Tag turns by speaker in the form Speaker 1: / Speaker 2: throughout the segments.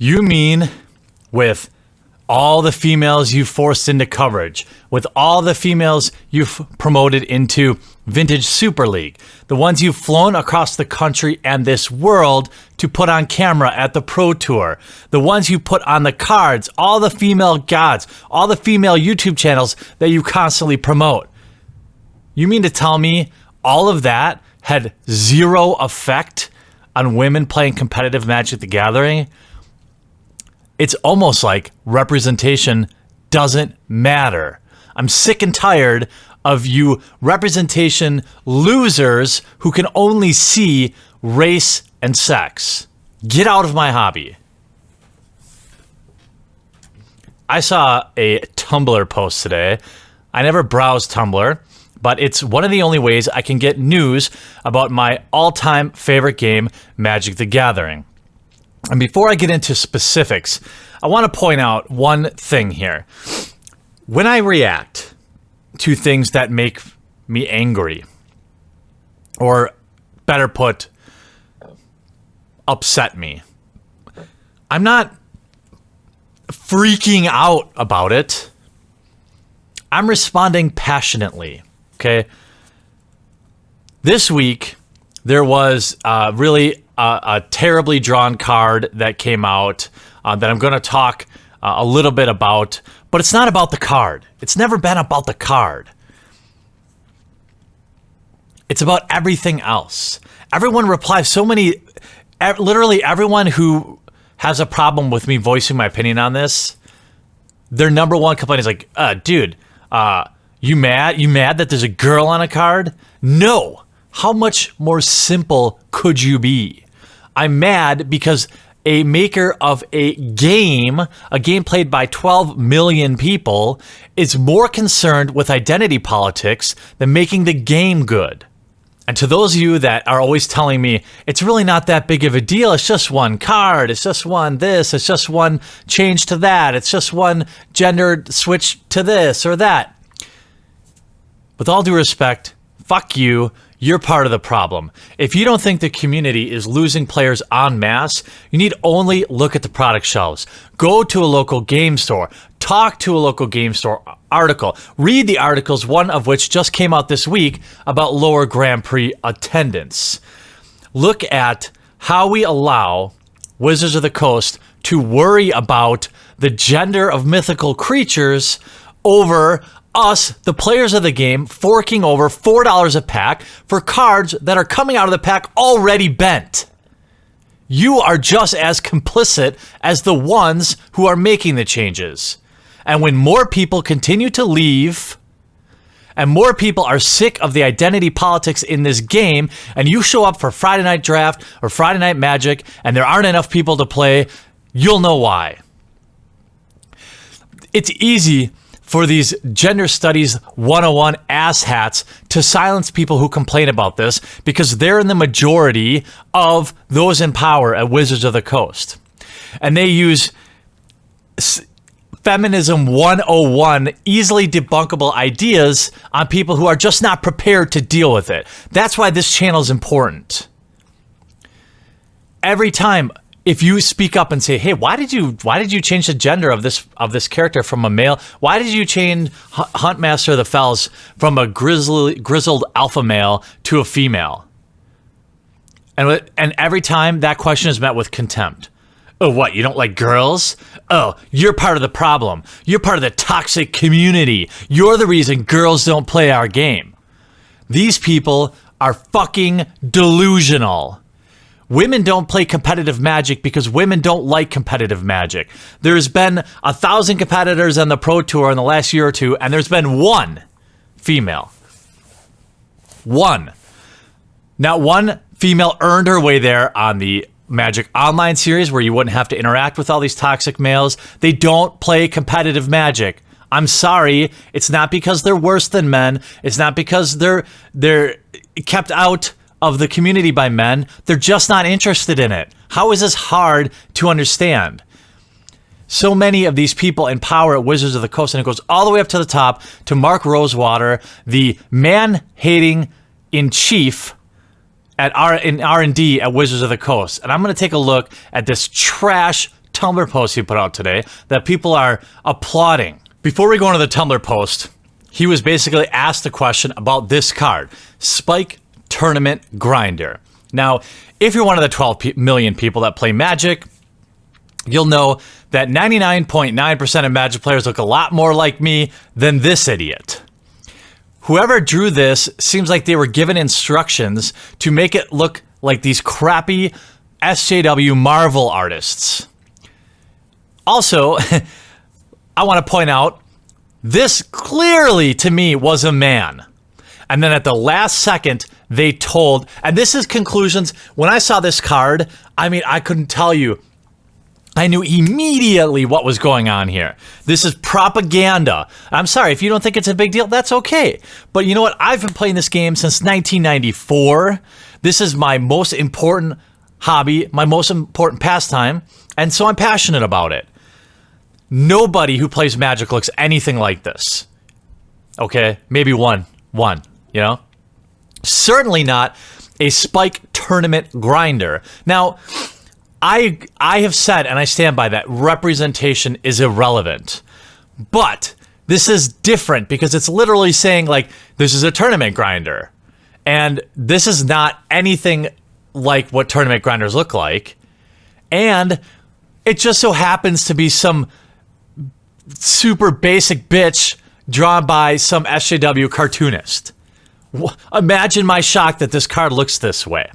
Speaker 1: You mean with all the females you forced into coverage, with all the females you've promoted into Vintage Super League, the ones you've flown across the country and this world to put on camera at the Pro Tour, the ones you put on the cards, all the female gods, all the female YouTube channels that you constantly promote. You mean to tell me all of that had zero effect on women playing competitive Magic the Gathering? It's almost like representation doesn't matter. I'm sick and tired of you representation losers who can only see race and sex. Get out of my hobby. I saw a Tumblr post today. I never browse Tumblr, but it's one of the only ways I can get news about my all-time favorite game, Magic the Gathering. And before I get into specifics, I want to point out one thing here. When I react to things that make me angry, or better put, upset me, I'm not freaking out about it. I'm responding passionately, okay? This week, there was really a terribly drawn card that came out that I'm going to talk a little bit about, but it's not about the card. It's never been about the card. It's about everything else. Everyone replies, literally everyone who has a problem with me voicing my opinion on this, their number one complaint is like, dude, you mad? You mad that there's a girl on a card? No. How much more simple could you be? I'm mad because a maker of a game played by 12 million people, is more concerned with identity politics than making the game good. And to those of you that are always telling me, it's really not that big of a deal, it's just one card, it's just one this, it's just one change to that, it's just one gender switch to this or that. With all due respect, fuck you. You're part of the problem. If you don't think the community is losing players en masse, you need only look at the product shelves. Go to a local game store. Talk to a local game store article. Read the articles, one of which just came out this week about lower Grand Prix attendance. Look at how we allow Wizards of the Coast to worry about the gender of mythical creatures over us, the players of the game, forking over $4 a pack for cards that are coming out of the pack already bent. You are just as complicit as the ones who are making the changes. And when more people continue to leave, and more people are sick of the identity politics in this game, and you show up for Friday Night Draft or Friday Night Magic, and there aren't enough people to play, you'll know why. It's easy for these gender studies 101 asshats to silence people who complain about this because they're in the majority of those in power at Wizards of the Coast. And they use feminism 101 easily debunkable ideas on people who are just not prepared to deal with it. That's why this channel is important. Every time, if you speak up and say, "Hey, why did you change the gender of this character from a male? Why did you change Huntmaster of the Fells from a grizzled alpha male to a female?" And every time that question is met with contempt. Oh, what? You don't like girls? Oh, you're part of the problem. You're part of the toxic community. You're the reason girls don't play our game. These people are fucking delusional. Women don't play competitive Magic because women don't like competitive Magic. There's been 1,000 competitors on the Pro Tour in the last year or two, and there's been one female. One. Not one female earned her way there on the Magic Online series where you wouldn't have to interact with all these toxic males. They don't play competitive Magic. I'm sorry. It's not because they're worse than men. It's not because they're kept out of the community by men. They're just not interested in it. How is this hard to understand? So many of these people in power at Wizards of the Coast, and it goes all the way up to the top to Mark Rosewater, the man-hating in chief in R&D at Wizards of the Coast. And I'm going to take a look at this trash Tumblr post he put out today that people are applauding. Before we go into the Tumblr post, he was basically asked a question about this card, Spike Tournament Grinder. Now, if you're one of the 12 million people that play Magic, you'll know that 99.9% of Magic players look a lot more like me than this idiot. Whoever drew this seems like they were given instructions to make it look like these crappy SJW Marvel artists. Also, I want to point out, this clearly to me was a man. And then at the last second, they told, and this is conclusions. When I saw this card, I mean, I couldn't tell you. I knew immediately what was going on here. This is propaganda. I'm sorry, if you don't think it's a big deal, that's okay. But you know what? I've been playing this game since 1994. This is my most important hobby, my most important pastime, and so I'm passionate about it. Nobody who plays Magic looks anything like this. Okay? Maybe one, you know? Certainly not a Spike Tournament Grinder. Now, I have said, and I stand by that, representation is irrelevant. But this is different because it's literally saying, like, this is a tournament grinder. And this is not anything like what tournament grinders look like. And it just so happens to be some super basic bitch drawn by some SJW cartoonist. Imagine my shock that this card looks this way.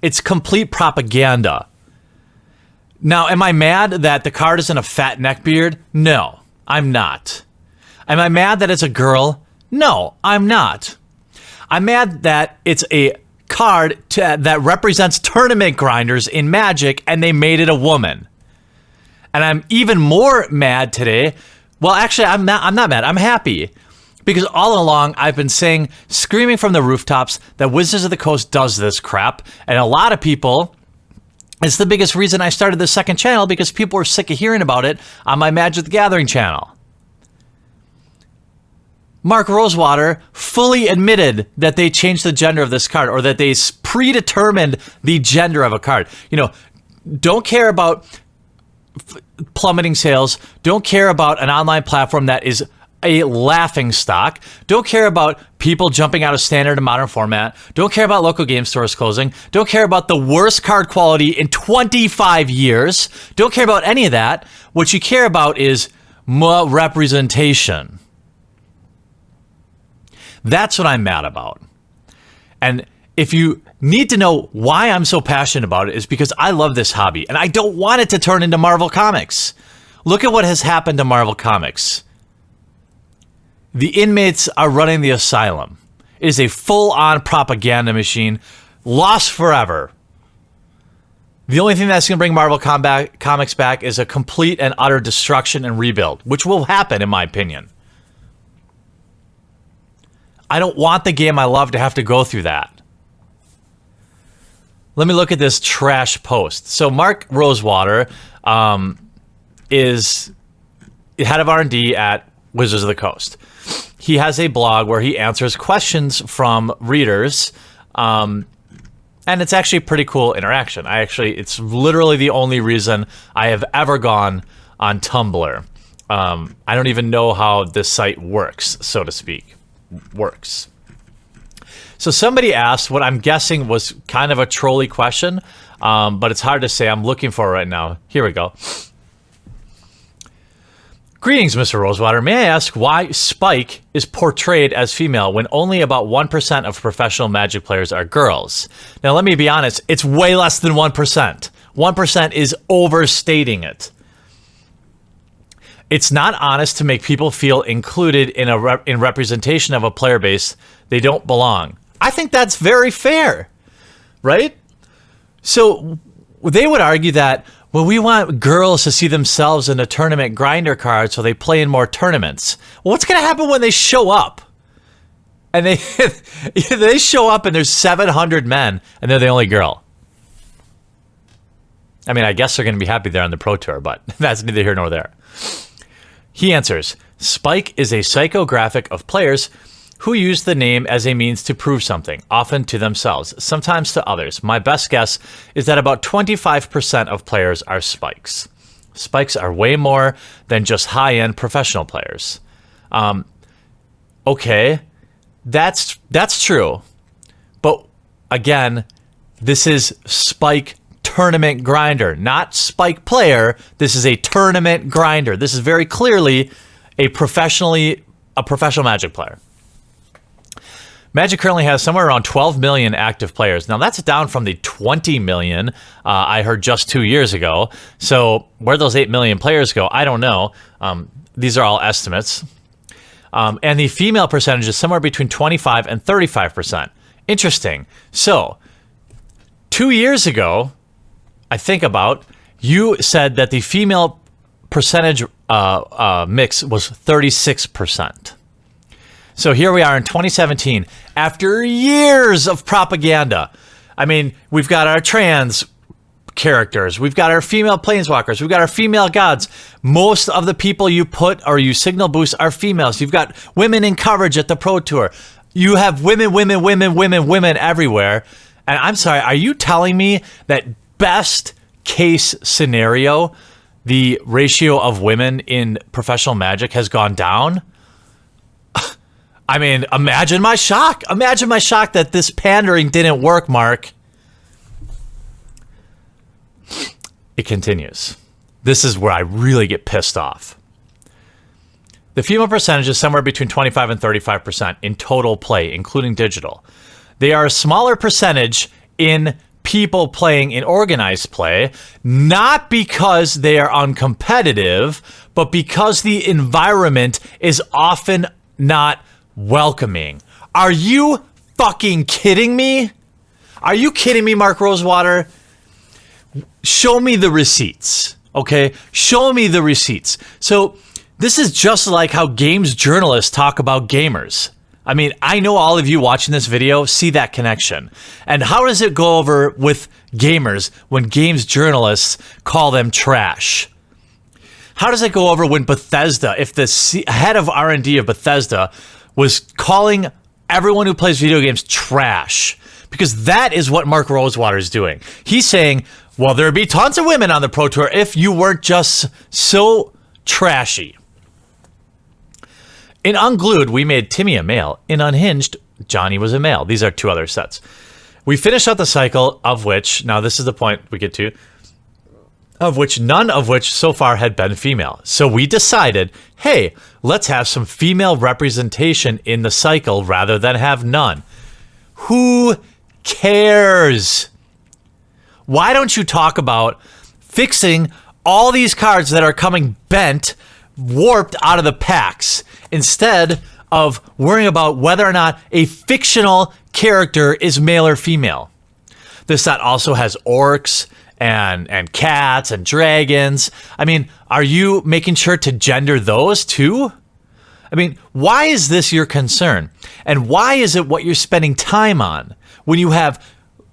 Speaker 1: It's complete propaganda. Now, am I mad that the card isn't a fat neckbeard? No, I'm not. Am I mad that it's a girl? No, I'm not. I'm mad that it's a card that represents tournament grinders in Magic and they made it a woman. And I'm even more mad today. Well, actually, I'm not mad. I'm happy. Because all along, I've been screaming from the rooftops that Wizards of the Coast does this crap. And a lot of people, it's the biggest reason I started the second channel, because people were sick of hearing about it on my Magic the Gathering channel. Mark Rosewater fully admitted that they changed the gender of this card, or that they predetermined the gender of a card. You know, don't care about plummeting sales. Don't care about an online platform that is a laughing stock. Don't care about people jumping out of standard and modern format. Don't care about local game stores closing. Don't care about the worst card quality in 25 years. Don't care about any of that. What you care about is representation. That's what I'm mad about. And if you need to know why I'm so passionate about it, is because I love this hobby and I don't want it to turn into Marvel Comics. Look at what has happened to Marvel Comics. The inmates are running the asylum. It is a full-on propaganda machine, lost forever. The only thing that's going to bring Marvel Comics back is a complete and utter destruction and rebuild, which will happen, in my opinion. I don't want the game I love to have to go through that. Let me look at this trash post. So Mark Rosewater is head of R&D at Wizards of the Coast. He has a blog where he answers questions from readers, and it's actually a pretty cool interaction. It's literally the only reason I have ever gone on Tumblr. I don't even know how this site works, so to speak. So somebody asked what I'm guessing was kind of a trolly question, but it's hard to say. I'm looking for it right now. Here we go. Greetings, Mr. Rosewater. May I ask why Spike is portrayed as female when only about 1% of professional Magic players are girls? Now, let me be honest. It's way less than 1%. 1% is overstating it. It's not honest to make people feel included in representation of a player base they don't belong. I think that's very fair, right? So they would argue that, well, we want girls to see themselves in a tournament grinder card so they play in more tournaments. Well, what's going to happen when they show up? And they show up and there's 700 men and they're the only girl. I mean, I guess they're going to be happy they're on the Pro Tour, but that's neither here nor there. He answers, Spike is a psychographic of players who use the name as a means to prove something, often to themselves, sometimes to others. My best guess is that about 25% of players are Spikes. Spikes are way more than just high-end professional players. Okay, that's true. But again, this is Spike tournament grinder, not Spike player. This is a tournament grinder. This is very clearly a professional Magic player. Magic currently has somewhere around 12 million active players. Now, that's down from the 20 million I heard just 2 years ago. So where those 8 million players go, I don't know. These are all estimates. And the female percentage is somewhere between 25 and 35%. Interesting. So 2 years ago, I think about, you said that the female percentage mix was 36%. So here we are in 2017, after years of propaganda. I mean, we've got our trans characters, we've got our female planeswalkers, we've got our female gods. Most of the people you put or you signal boost are females. You've got women in coverage at the Pro Tour. You have women everywhere. And I'm sorry, are you telling me that best case scenario, the ratio of women in professional Magic has gone down? I mean, imagine my shock. Imagine my shock that this pandering didn't work, Mark. It continues. This is where I really get pissed off. The female percentage is somewhere between 25 and 35% in total play, including digital. They are a smaller percentage in people playing in organized play, not because they are uncompetitive, but because the environment is often not welcoming. Are you fucking kidding me? Are you kidding me, Mark Rosewater? Show me the receipts, okay? Show me the receipts. So this is just like how games journalists talk about gamers. I mean, I know all of you watching this video see that connection. And how does it go over with gamers when games journalists call them trash? How does it go over when Bethesda, if the head of R&D of Bethesda was calling everyone who plays video games trash? Because that is what Mark Rosewater is doing. He's saying, well, there'd be tons of women on the Pro Tour if you weren't just so trashy. In Unglued, we made Timmy a male. In Unhinged, Johnny was a male. These are two other sets. We finished out the cycle of which, now this is the point we get to, of which none of which so far had been female. So we decided, hey, let's have some female representation in the cycle rather than have none. Who cares? Why don't you talk about fixing all these cards that are coming bent, warped out of the packs, instead of worrying about whether or not a fictional character is male or female? This set also has orcs and cats and dragons. I mean, are you making sure to gender those too? I mean, why is this your concern? And why is it what you're spending time on when you have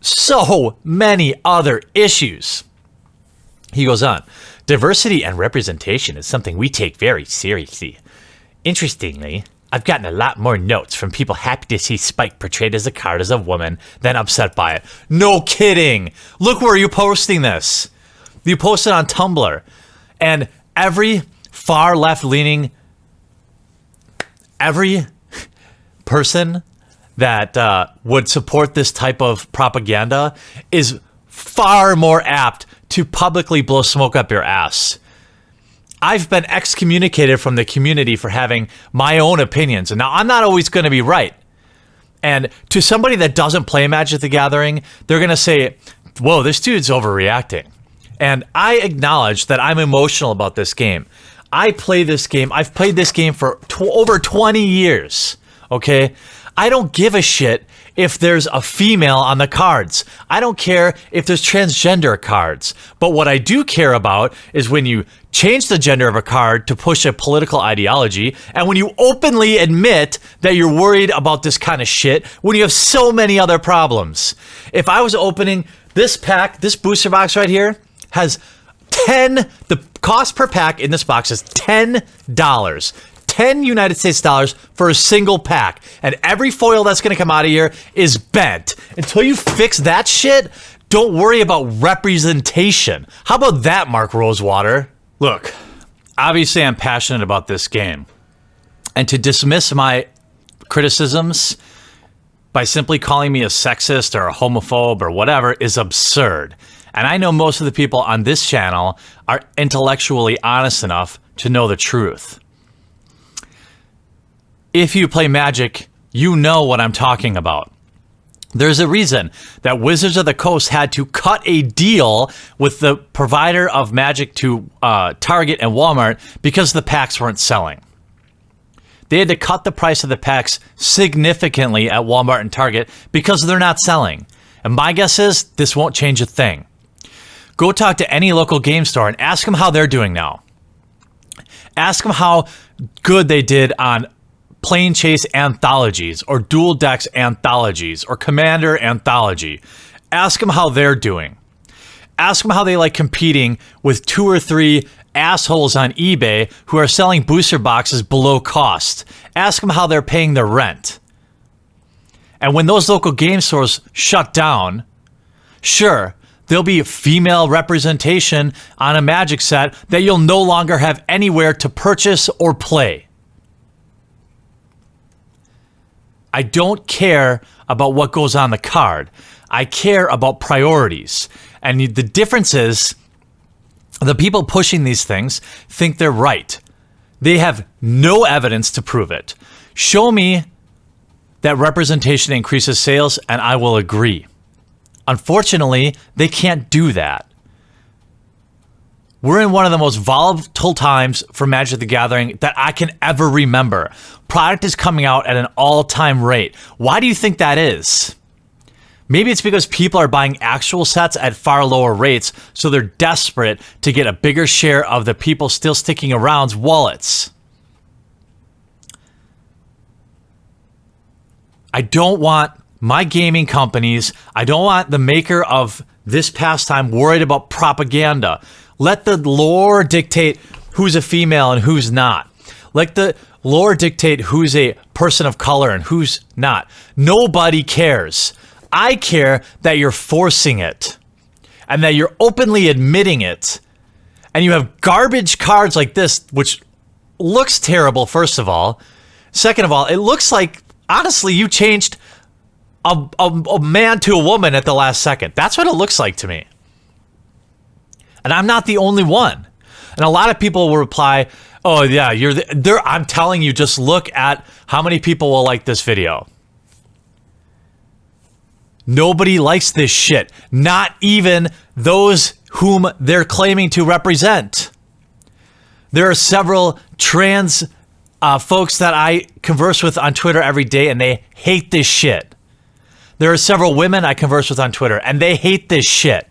Speaker 1: so many other issues? He goes on, diversity and representation is something we take very seriously. Interestingly, I've gotten a lot more notes from people happy to see Spike portrayed as a card as a woman than upset by it. No kidding. Look where you're posting this. You posted on Tumblr. And every far left-leaning, every person that would support this type of propaganda is far more apt to publicly blow smoke up your ass. I've been excommunicated from the community for having my own opinions. And now I'm not always going to be right. And to somebody that doesn't play Magic the Gathering, they're going to say, whoa, this dude's overreacting. And I acknowledge that I'm emotional about this game. I play this game. I've played this game for over 20 years. Okay? I don't give a shit if there's a female on the cards. I don't care if there's transgender cards. But what I do care about is when you change the gender of a card to push a political ideology, and when you openly admit that you're worried about this kind of shit when you have so many other problems. If I was opening this pack, this booster box right here has the cost per pack in this box is $10. 10 United States dollars for a single pack. And every foil that's going to come out of here is bent. Until you fix that shit, don't worry about representation. How about that, Mark Rosewater? Look, obviously I'm passionate about this game. And to dismiss my criticisms by simply calling me a sexist or a homophobe or whatever is absurd. And I know most of the people on this channel are intellectually honest enough to know the truth. If you play Magic, you know what I'm talking about. There's a reason that Wizards of the Coast had to cut a deal with the provider of Magic to Target and Walmart because the packs weren't selling. They had to cut the price of the packs significantly at Walmart and Target because they're not selling. And my guess is this won't change a thing. Go talk to any local game store and ask them how they're doing now. Ask them how good they did on Plane Chase anthologies or Dual Decks anthologies or Commander anthology. Ask them how they're doing. Ask them how they like competing with 2 or 3 assholes on eBay who are selling booster boxes below cost. Ask them how they're paying their rent. And when those local game stores shut down, sure, there'll be female representation on a Magic set that you'll no longer have anywhere to purchase or play. I don't care about what goes on the card. I care about priorities. And the difference is the people pushing these things think they're right. They have no evidence to prove it. Show me that representation increases sales and I will agree. Unfortunately, they can't do that. We're in one of the most volatile times for Magic the Gathering that I can ever remember. Product is coming out at an all-time rate. Why do you think that is? Maybe it's because people are buying actual sets at far lower rates, so they're desperate to get a bigger share of the people still sticking around's wallets. I don't want my gaming companies, I don't want the maker of this pastime worried about propaganda. Let the lore dictate who's a female and who's not. Let the lore dictate who's a person of color and who's not. Nobody cares. I care that you're forcing it and that you're openly admitting it. And you have garbage cards like this, which looks terrible, first of all. Second of all, it looks like, honestly, you changed a man to a woman at the last second. That's what it looks like to me. And I'm not the only one. And a lot of people will reply, oh yeah, I'm telling you, just look at how many people will like this video. Nobody likes this shit. Not even those whom they're claiming to represent. There are several trans folks that I converse with on Twitter every day, and they hate this shit. There are several women I converse with on Twitter, and they hate this shit.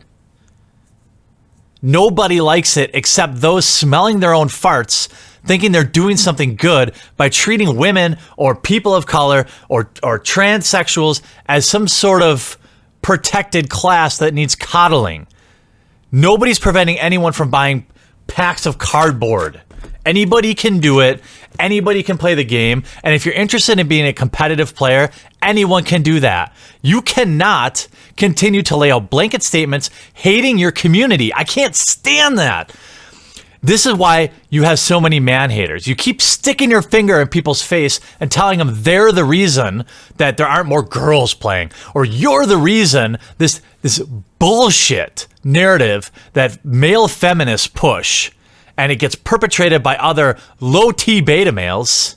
Speaker 1: Nobody likes it except those smelling their own farts, thinking they're doing something good by treating women or people of color or transsexuals as some sort of protected class that needs coddling. Nobody's preventing anyone from buying packs of cardboard. Anybody can do it. Anybody can play the game. And if you're interested in being a competitive player, anyone can do that. You cannot continue to lay out blanket statements hating your community. I can't stand that. This is why you have so many man-haters. You keep sticking your finger in people's face and telling them they're the reason that there aren't more girls playing, or you're the reason this bullshit narrative that male feminists push, and it gets perpetrated by other low-T beta males.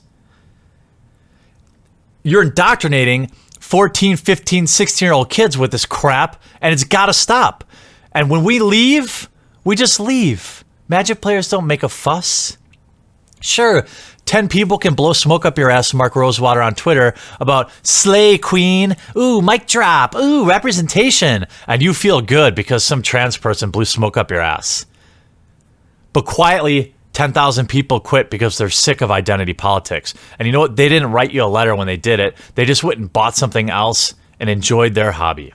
Speaker 1: You're indoctrinating 14, 15, 16-year-old kids with this crap, and it's got to stop. And when we leave, we just leave. Magic players don't make a fuss. Sure, 10 people can blow smoke up your ass, Mark Rosewater on Twitter, about slay queen, ooh, mic drop, ooh, representation, and you feel good because some trans person blew smoke up your ass. But quietly, 10,000 people quit because they're sick of identity politics. And you know what? They didn't write you a letter when they did it. They just went and bought something else and enjoyed their hobby.